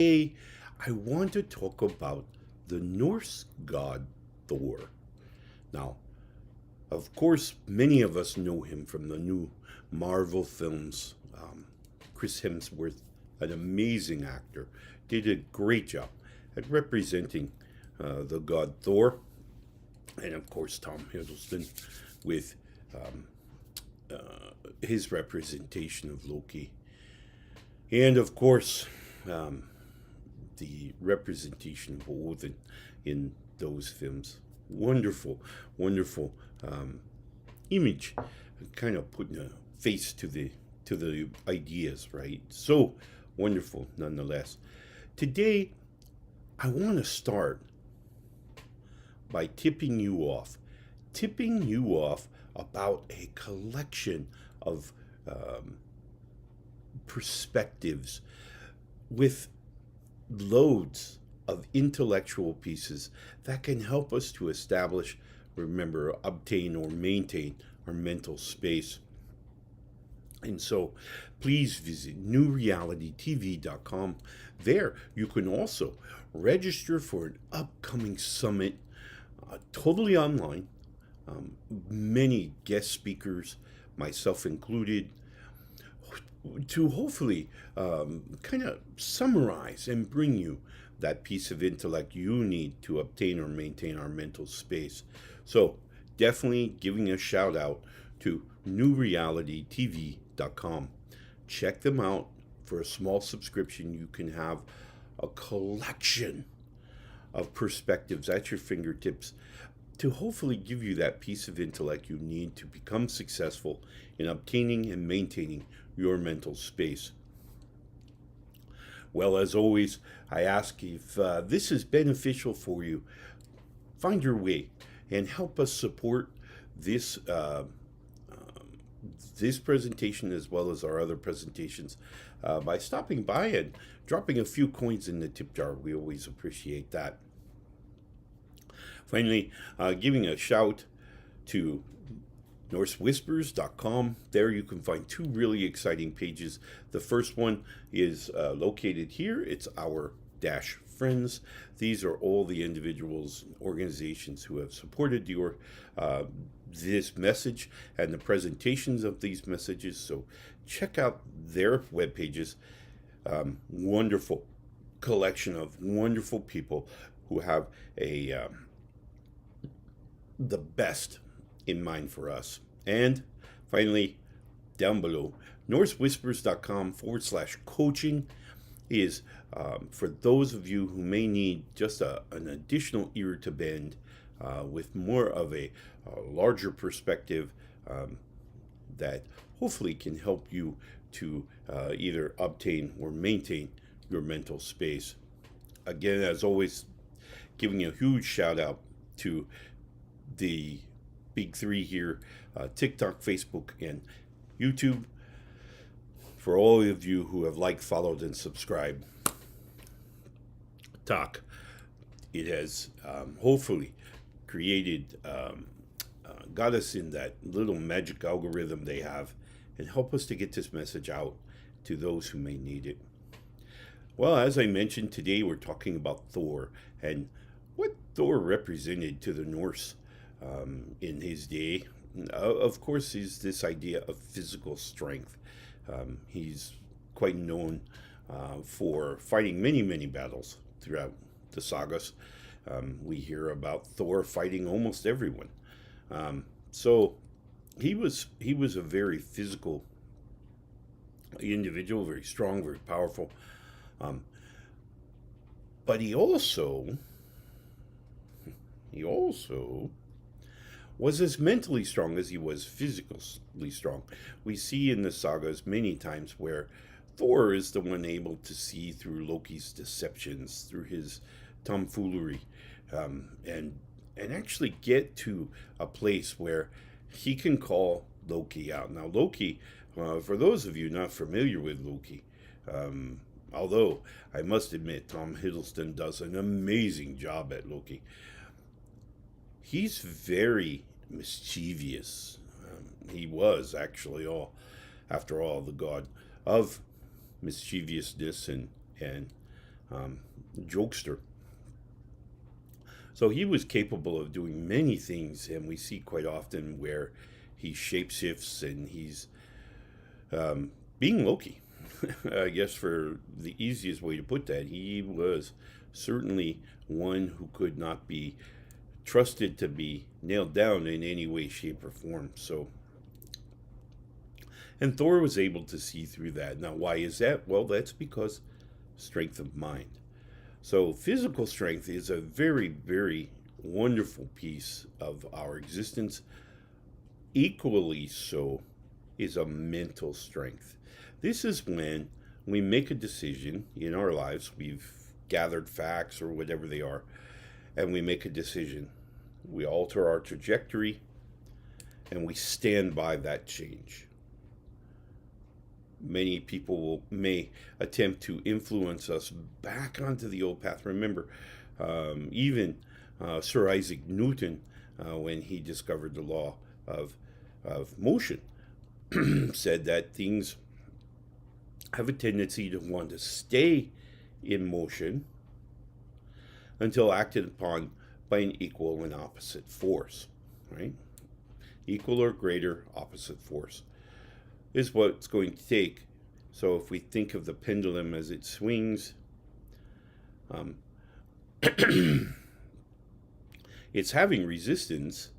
Today, I want to talk about the Norse god Thor. Now, of course, many of us know him from the new Marvel films. Chris Hemsworth, an amazing actor, did a great job at representing the god Thor, and of course, Tom Hiddleston with his representation of Loki, and of course, um, the representation of Odin in those films. Wonderful, wonderful image, kind of putting a face to the ideas, right? So wonderful, nonetheless. Today, I want to start by tipping you off about a collection of um, perspectives with loads of intellectual pieces that can help us to establish, remember, obtain, or maintain our mental space. And so please visit newrealitytv.com. There you can also register for an upcoming summit, totally online. Many guest speakers, myself included, to hopefully kind of summarize and bring you that piece of intellect you need to obtain or maintain our mental space. So, definitely giving a shout out to newrealitytv.com. Check them out. For a small subscription, you can have a collection of perspectives at your fingertips to hopefully give you that piece of intellect you need to become successful in obtaining and maintaining your mental space. Well, as always, I ask if this is beneficial for you, find your way and help us support this this presentation as well as our other presentations by stopping by and dropping a few coins in the tip jar. We always appreciate that. Finally, giving a shout to NorseWhispers.com. There you can find two really exciting pages. The first one is located here. It's our dash friends. These are all the individuals and organizations who have supported your this message and the presentations of these messages. So check out their web pages. Wonderful collection of wonderful people who have a the best in mind for us. And finally, down below, NorseWhispers.com/coaching is for those of you who may need just an additional ear to bend with more of a larger perspective that hopefully can help you to either obtain or maintain your mental space. Again, as always, giving a huge shout out to the big three here, TikTok, Facebook, and YouTube. For all of you who have liked, followed, and subscribed, talk. It has hopefully created, got us in that little magic algorithm they have, and help us to get this message out to those who may need it. Well, as I mentioned, today we're talking about Thor and what Thor represented to the Norse in his day. Of course, is this idea of physical strength. He's quite known for fighting many, many battles throughout the sagas. We hear about Thor fighting almost everyone. So he was a very physical individual, very strong, very powerful. But he also was as mentally strong as he was physically strong. We see in the sagas many times where Thor is the one able to see through Loki's deceptions, through his tomfoolery, and actually get to a place where he can call Loki out. Now, Loki, for those of you not familiar with Loki, although I must admit Tom Hiddleston does an amazing job at Loki, he's very mischievous. He was actually after all, the god of mischievousness and jokester. So he was capable of doing many things, and we see quite often where he shapeshifts and he's being Loki. I guess for the easiest way to put that, he was certainly one who could not be trusted to be nailed down in any way, shape, or form. So, and Thor was able to see through that. Now, why is that? Well, that's because strength of mind. So, physical strength is a very, very wonderful piece of our existence. Equally so is a mental strength. This is when we make a decision in our lives, we've gathered facts or whatever they are, and we make a decision. We alter our trajectory and we stand by that change. Many people may attempt to influence us back onto the old path. Remember, even Sir Isaac Newton, when he discovered the law of motion, said that things have a tendency to want to stay in motion until acted upon by an equal and opposite force, right? Equal or greater opposite force is what it's going to take. So if we think of the pendulum as it swings, it's having resistance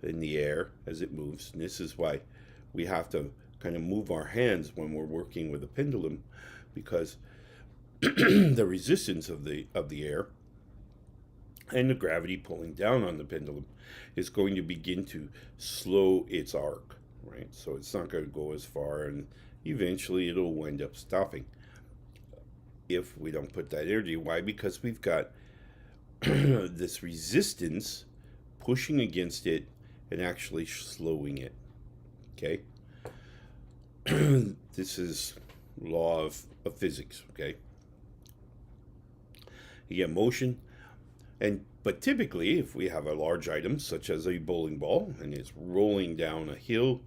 in the air as it moves. And this is why we have to kind of move our hands when we're working with a pendulum, because the resistance of the air and the gravity pulling down on the pendulum is going to begin to slow its arc, right? So it's not going to go as far, and eventually it'll wind up stopping if we don't put that energy. Why? Because we've got this resistance pushing against it and actually slowing it. Okay? This is law of physics, okay? You get motion, but typically if we have a large item such as a bowling ball and it's rolling down a hill,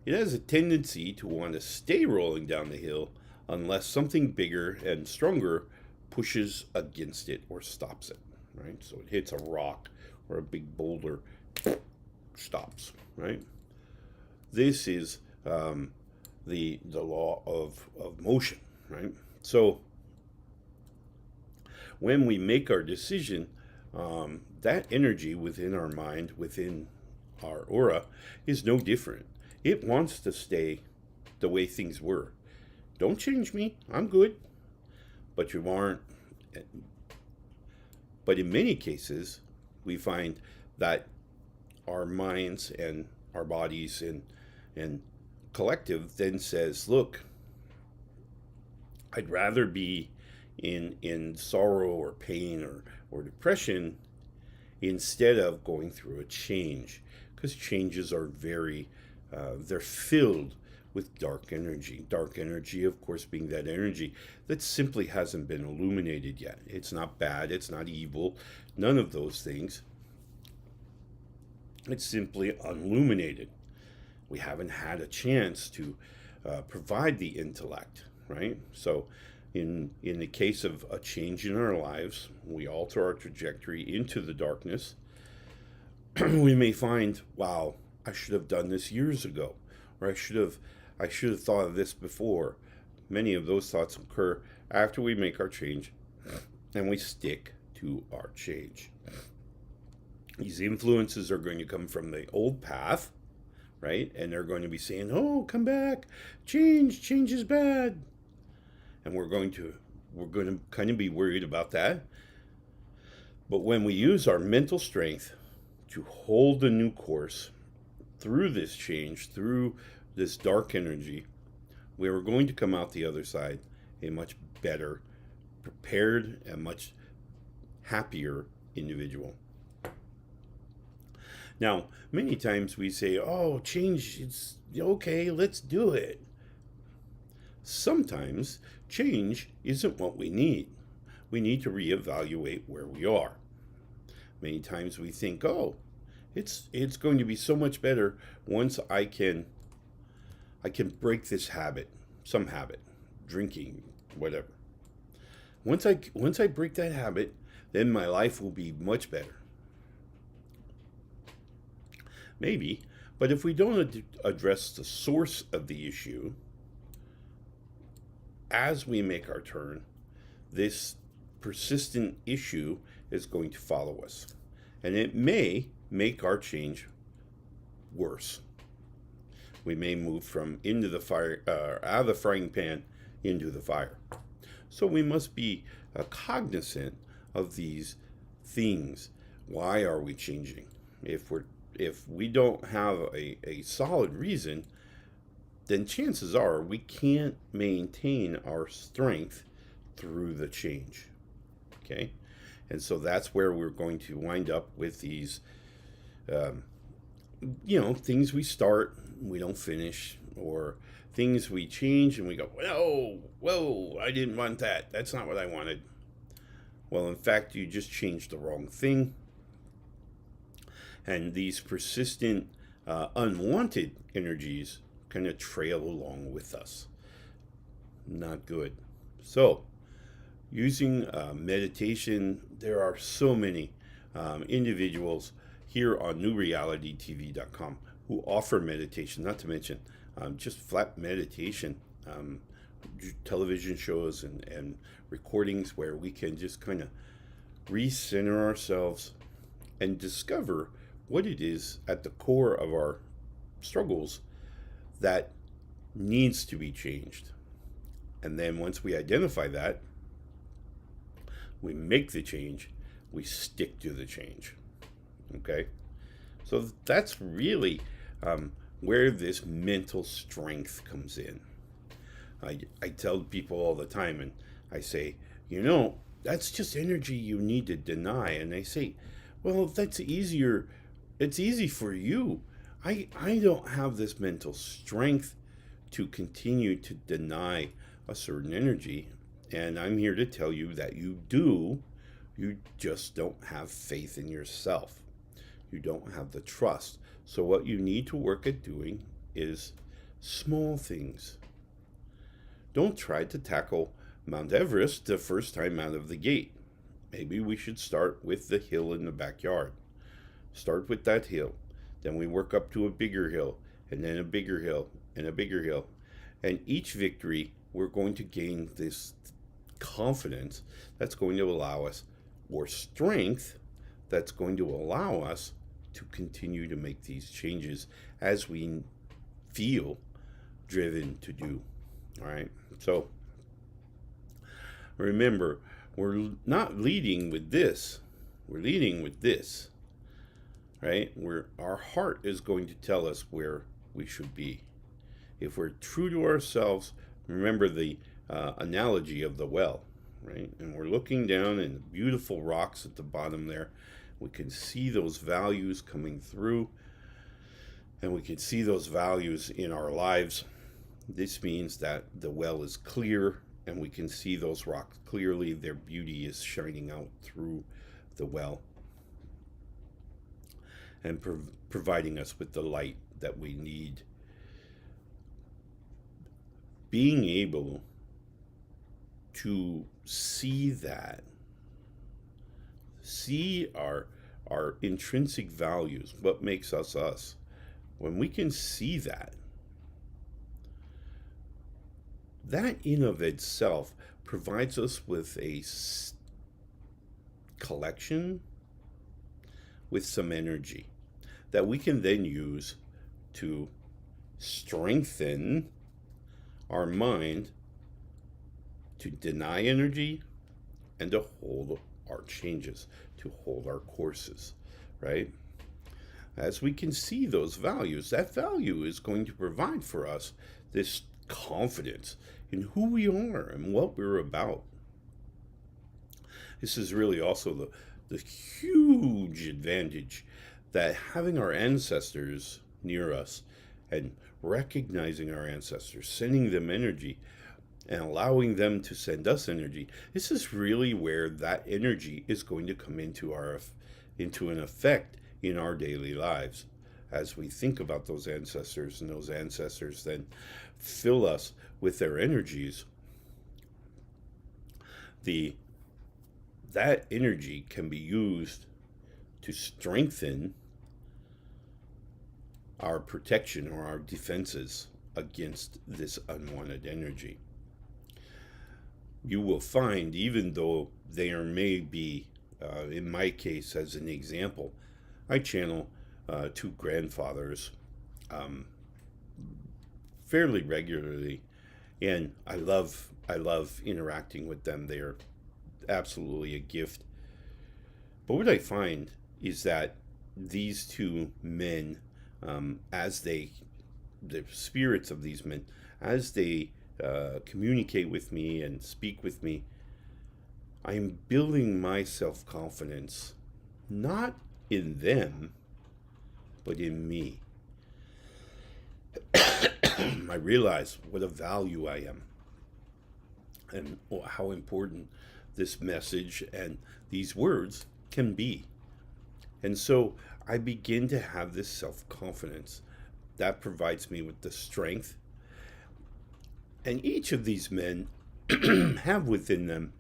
it has a tendency to want to stay rolling down the hill unless something bigger and stronger pushes against it or stops it, right? So it hits a rock or a big boulder, stops, right? This is the law of motion, right? So when we make our decision, that energy within our mind, within our aura, is no different. It wants to stay the way things were. Don't change me, I'm good. But you aren't. But in many cases, we find that our minds and our bodies and collective then says, look, I'd rather be in sorrow or pain or depression instead of going through a change, because changes are very they're filled with dark energy. Dark energy, of course, being that energy that simply hasn't been illuminated yet. It's not bad, it's not evil, none of those things. It's simply unilluminated. We haven't had a chance to provide the intellect, right? So in the case of a change in our lives, we alter our trajectory into the darkness. We may find, wow, I should have done this years ago, or I should have thought of this before. Many of those thoughts occur after we make our change and we stick to our change. These influences are going to come from the old path, right? And they're going to be saying, oh, come back, change is bad. And we're going to kind of be worried about that. But when we use our mental strength to hold the new course through this change, through this dark energy, we are going to come out the other side a much better, prepared, and much happier individual. Now, many times we say, oh, change, it's okay, let's do it. Sometimes change isn't what we need. We need to reevaluate where we are. Many times we think, oh, it's going to be so much better once I can break this habit, some habit, drinking, whatever. Once I break that habit, then my life will be much better. Maybe, but if we don't address the source of the issue as we make our turn, this persistent issue is going to follow us, and it may make our change worse. We may move from into the fire, out of the frying pan into the fire. So we must be cognizant of these things. Why are we changing? If we don't have a solid reason, then chances are we can't maintain our strength through the change. Okay? And so that's where we're going to wind up with these, things we start, we don't finish, or things we change and we go, whoa, I didn't want that. That's not what I wanted. Well, in fact, you just changed the wrong thing. And these persistent, unwanted energies kind of trail along with us. Not good. So, using meditation, there are so many individuals here on newrealitytv.com who offer meditation, not to mention just flat meditation, television shows and recordings where we can just kind of recenter ourselves and discover what it is at the core of our struggles that needs to be changed. And then once we identify that, we make the change, we stick to the change. Okay? So that's really where this mental strength comes in. I tell people all the time, and I say, that's just energy you need to deny. And they say, well, that's easier. It's easy for you. I don't have this mental strength to continue to deny a certain energy. And I'm here to tell you that you do. You just don't have faith in yourself. You don't have the trust. So what you need to work at doing is small things. Don't try to tackle Mount Everest the first time out of the gate. Maybe we should start with the hill in the backyard. Start with that hill. Then we work up to a bigger hill, and then a bigger hill, and a bigger hill. And each victory, we're going to gain this confidence that's going to allow us, or strength that's going to allow us to continue to make these changes as we feel driven to do. All right. So remember, we're not leading with this. We're leading with this. Right? Our heart is going to tell us where we should be. If we're true to ourselves, remember the analogy of the well, right? And we're looking down and the beautiful rocks at the bottom there. We can see those values coming through, and we can see those values in our lives. This means that the well is clear, and we can see those rocks clearly. Their beauty is shining out through the well and providing us with the light that we need. Being able to see that, see our intrinsic values, what makes us us, when we can see that in of itself provides us with a collection with some energy that we can then use to strengthen our mind to deny energy and to hold our changes, to hold our courses, right? As we can see those values, that value is going to provide for us this confidence in who we are and what we're about. This is really also the huge advantage that having our ancestors near us and recognizing our ancestors, sending them energy, and allowing them to send us energy. This is really where that energy is going to come into an effect in our daily lives as we think about those ancestors, and those ancestors then fill us with their energies. the that energy can be used to strengthen our protection or our defenses against this unwanted energy. You will find, even though there may be, in my case, as an example, I channel two grandfathers fairly regularly, and I love interacting with them. They are absolutely a gift. But what I find is that these two men, as the spirits of these men, as they communicate with me and speak with me, I am building my self confidence not in them, but in me. I realize what a value I am and how important this message and these words can be. And so I begin to have this self confidence that provides me with the strength. And each of these men have within them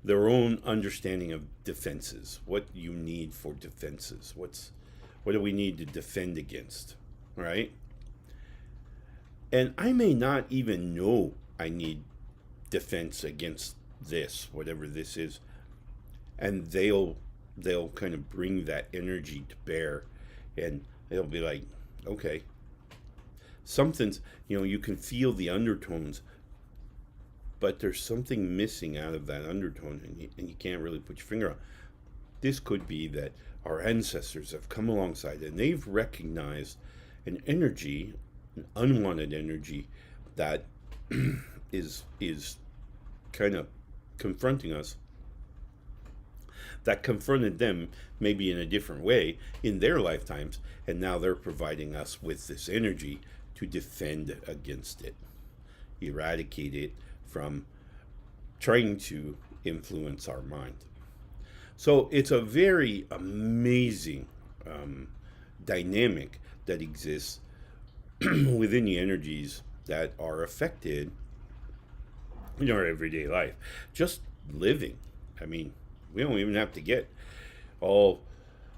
their own understanding of defenses, what you need for defenses, what do we need to defend against, right? And I may not even know I need defense against this, whatever this is, and they'll kind of bring that energy to bear, and they'll be like, okay, something's, you can feel the undertones, but there's something missing out of that undertone, and you can't really put your finger on. This could be that our ancestors have come alongside and they've recognized an energy, an unwanted energy that is kind of confronting us, that confronted them maybe in a different way in their lifetimes, and now they're providing us with this energy to defend against it, eradicate it from trying to influence our mind. So it's a very amazing dynamic that exists within the energies that are affected in our everyday life. Just living. I mean, we don't even have to get all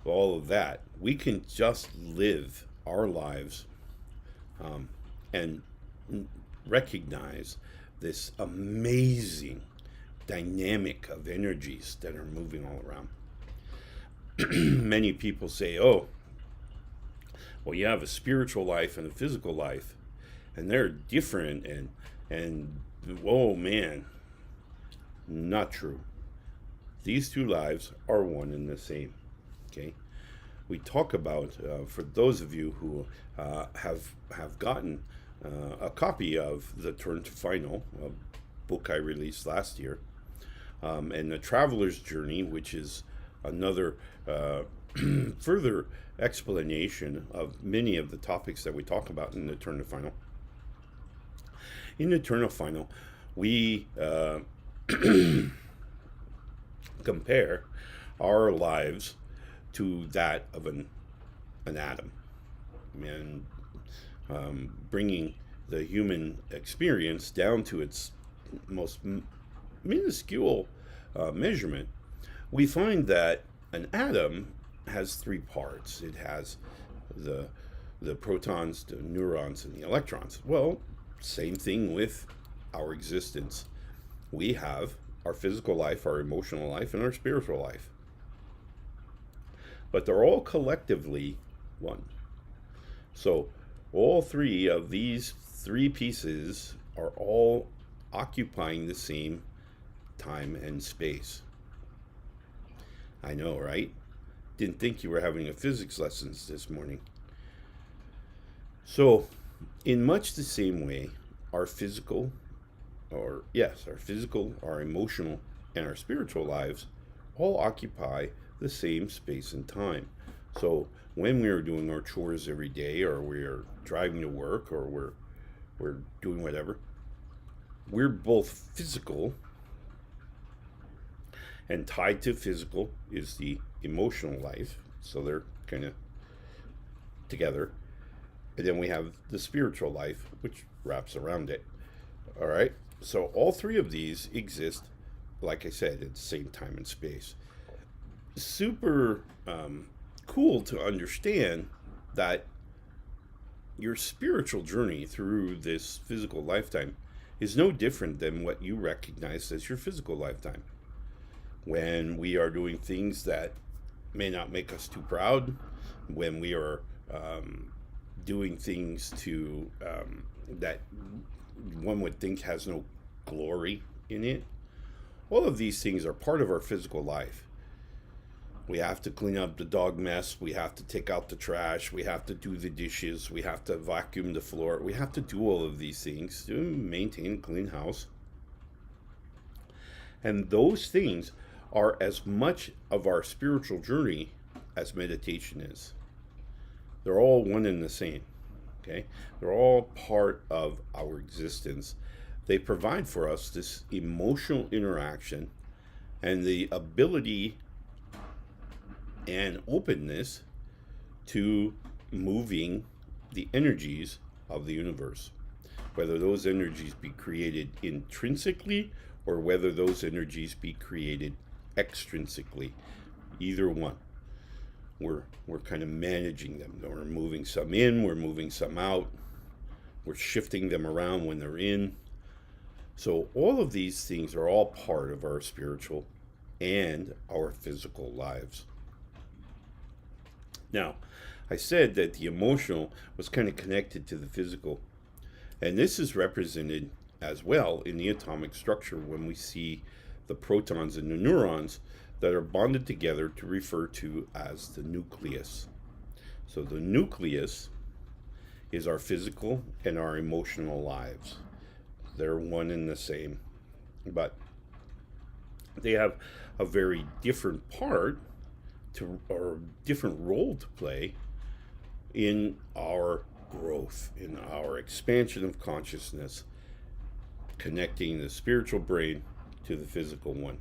of that. We can just live our lives and recognize this amazing dynamic of energies that are moving all around. Many people say, oh, well, you have a spiritual life and a physical life, and they're different, and oh man, not true. These two lives are one and the same. Okay, we talk about for those of you who have gotten a copy of the Turn to Final, a book I released last year, and the Traveler's Journey, which is another further explanation of many of the topics that we talk about in the Turn to Final. In the Turn to Final, we compare our lives to that of an atom, and bringing the human experience down to its most minuscule measurement, we find that an atom has three parts. It has the protons, the neurons, and the electrons. Well, same thing with our existence. We have our physical life, our emotional life, and our spiritual life. But they're all collectively one. So all three of these three pieces are all occupying the same time and space. I know, right? Didn't think you were having a physics lessons this morning. So, in much the same way, our physical, our emotional, and our spiritual lives all occupy the same space and time. So, when we are doing our chores every day, or we're driving to work, or we're doing whatever, we're both physical, and tied to physical is the emotional life. So they're kind of together. And then we have the spiritual life, which wraps around it. All right. So all three of these exist, like I said, at the same time and space. Super cool to understand that your spiritual journey through this physical lifetime is no different than what you recognize as your physical lifetime. When we are doing things that may not make us too proud, when we are doing things that one would think has no glory in it, all of these things are part of our physical life. We have to clean up the dog mess. We have to take out the trash. We have to do the dishes. We have to vacuum the floor. We have to do all of these things to maintain a clean house. And those things are as much of our spiritual journey as meditation is. They're all one and the same. Okay? They're all part of our existence. They provide for us this emotional interaction and the ability and openness to moving the energies of the universe, whether those energies be created intrinsically or whether those energies be created extrinsically. Either one. We're kind of managing them. We're moving some in, we're moving some out, we're shifting them around when they're in. So all of these things are all part of our spiritual and our physical lives. Now, I said that the emotional was kind of connected to the physical, and this is represented as well in the atomic structure when we see the protons and the neurons that are bonded together to refer to as the nucleus. So the nucleus is our physical and our emotional lives. They're one and the same, but they have a very different part or different role to play in our growth, in our expansion of consciousness, connecting the spiritual brain to the physical one,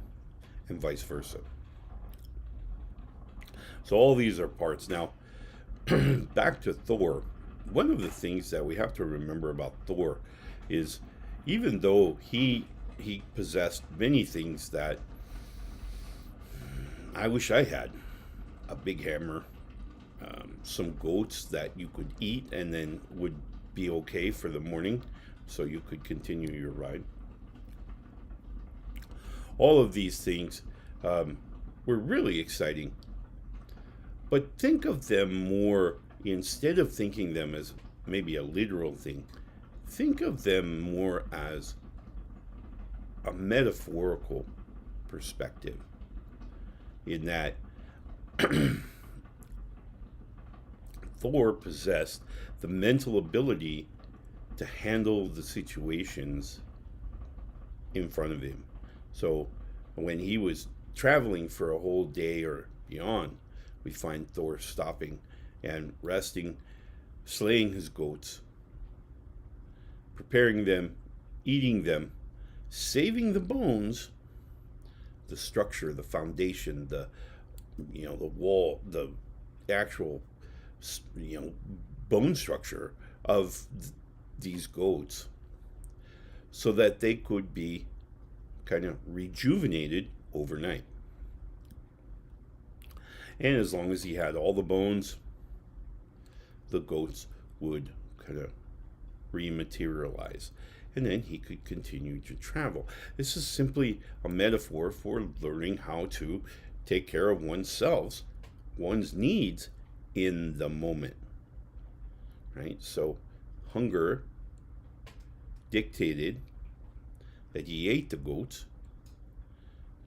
and vice versa. So all these are parts. Now, back to Thor. One of the things that we have to remember about Thor is even though he possessed many things that I wish I had, a big hammer, some goats that you could eat and then would be okay for the morning so you could continue your ride. All of these things were really exciting. But think of them more, instead of thinking them as maybe a literal thing, think of them more as a metaphorical perspective, in that Thor possessed the mental ability to handle the situations in front of him. So when he was traveling for a whole day or beyond, we find Thor stopping and resting, slaying his goats, preparing them, eating them, saving the bones, the structure, the foundation, the wall, the actual bone structure of these goats, so that they could be kind of rejuvenated overnight. And as long as he had all the bones, the goats would kind of rematerialize. And then he could continue to travel. This is simply a metaphor for learning how to take care of oneself, one's needs in the moment. Right? So hunger dictated that he ate the goats.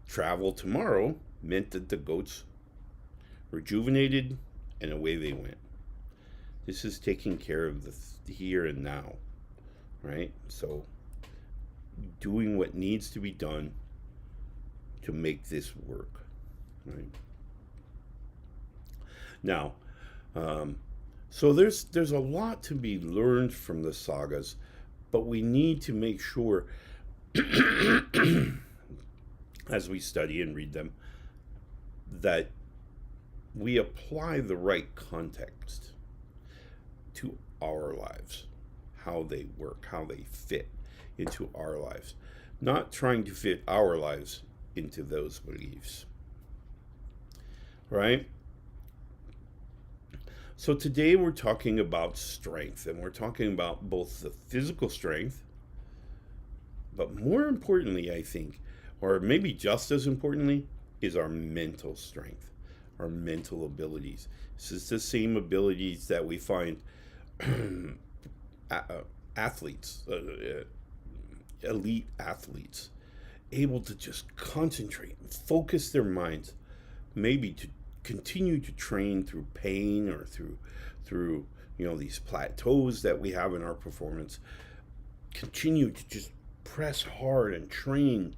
Travel tomorrow meant that the goats rejuvenated and away they went. This is taking care of the here and now, right? So doing what needs to be done to make this work, right? Now, so there's a lot to be learned from the sagas, but we need to make sure as we study and read them that we apply the right context to our lives, how they work, how they fit into our lives, not trying to fit our lives into those beliefs. Right? So today we're talking about strength, and we're talking about both the physical strength, but more importantly, I think, or maybe just as importantly, is our mental strength, our mental abilities. This is the same abilities that we find athletes, elite athletes, able to just concentrate and focus their minds, maybe to continue to train through pain or through these plateaus that we have in our performance. Continue to just press hard and train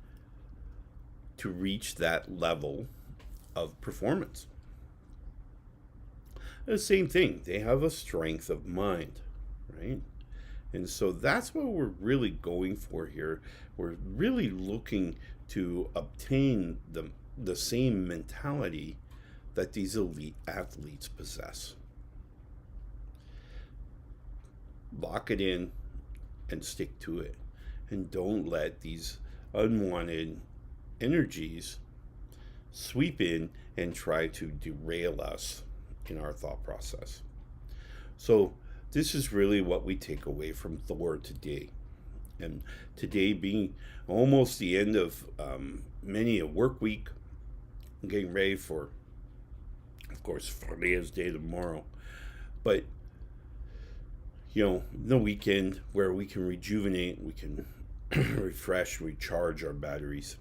to reach that level of performance. The same thing, they have a strength of mind, right? And so that's what we're really going for here. We're really looking to obtain the same mentality that these elite athletes possess. Lock it in and stick to it. And don't let these unwanted energies sweep in and try to derail us in our thought process. So this is really what we take away from Thor today. And today being almost the end of many a work week, I'm getting ready for, of course, Friday's Day tomorrow. But, the weekend where we can rejuvenate, we can refresh, recharge our batteries.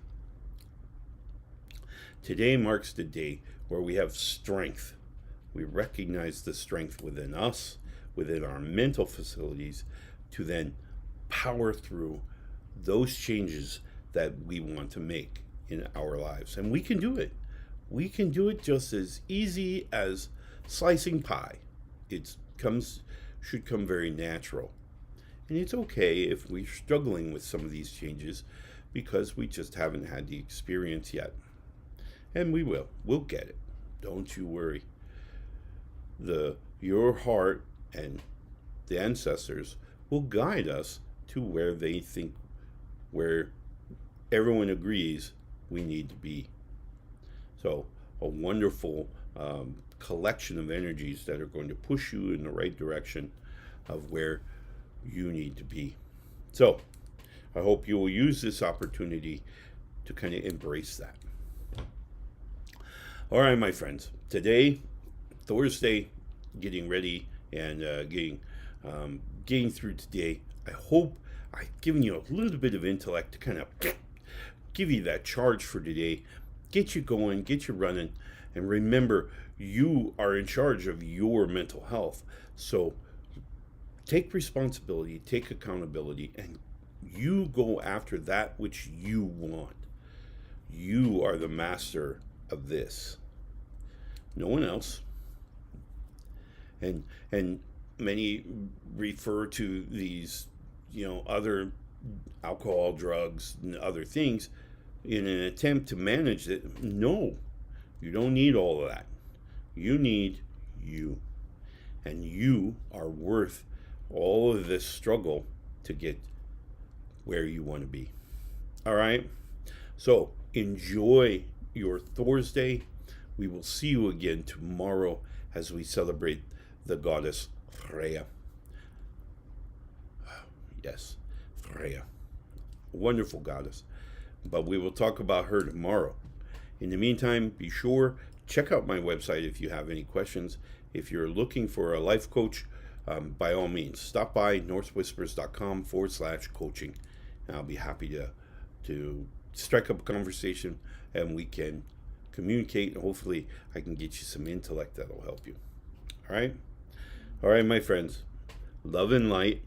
Today marks the day where we have strength. We recognize the strength within us, within our mental facilities, to then power through those changes that we want to make in our lives. And we can do it. We can do it just as easy as slicing pie. It should come very natural. And it's okay if we're struggling with some of these changes because we just haven't had the experience yet. And we will. We'll get it. Don't you worry. Your heart and the ancestors will guide us to where everyone agrees we need to be. So a wonderful collection of energies that are going to push you in the right direction of where you need to be. So I hope you will use this opportunity to kind of embrace that. All right, my friends. Today, Thursday, getting ready and getting through today. I hope I've given you a little bit of intellect to kind of give you that charge for today, get you going, get you running, and remember, you are in charge of your mental health. So take responsibility, take accountability, and you go after that which you want. You are the master of this. No one else. And many refer to these, other alcohol, drugs, and other things in an attempt to manage it. No, you don't need all of that. You need you. And you are worth all of this struggle to get where you want to be. All right? So enjoy your Thursday. We will see you again tomorrow as we celebrate the goddess Freya. Yes, Freya. Wonderful goddess. But we will talk about her tomorrow. In the meantime, be sure, check out my website if you have any questions. If you're looking for a life coach, by all means, stop by norsewhispers.com/coaching. And I'll be happy to strike up a conversation and we can communicate, and hopefully I can get you some intellect that'll help you. All right? All right, my friends. Love and light.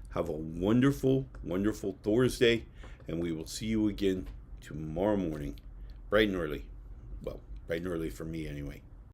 Have a wonderful, wonderful Thursday, and we will see you again tomorrow morning, bright and early. Well, bright and early for me anyway.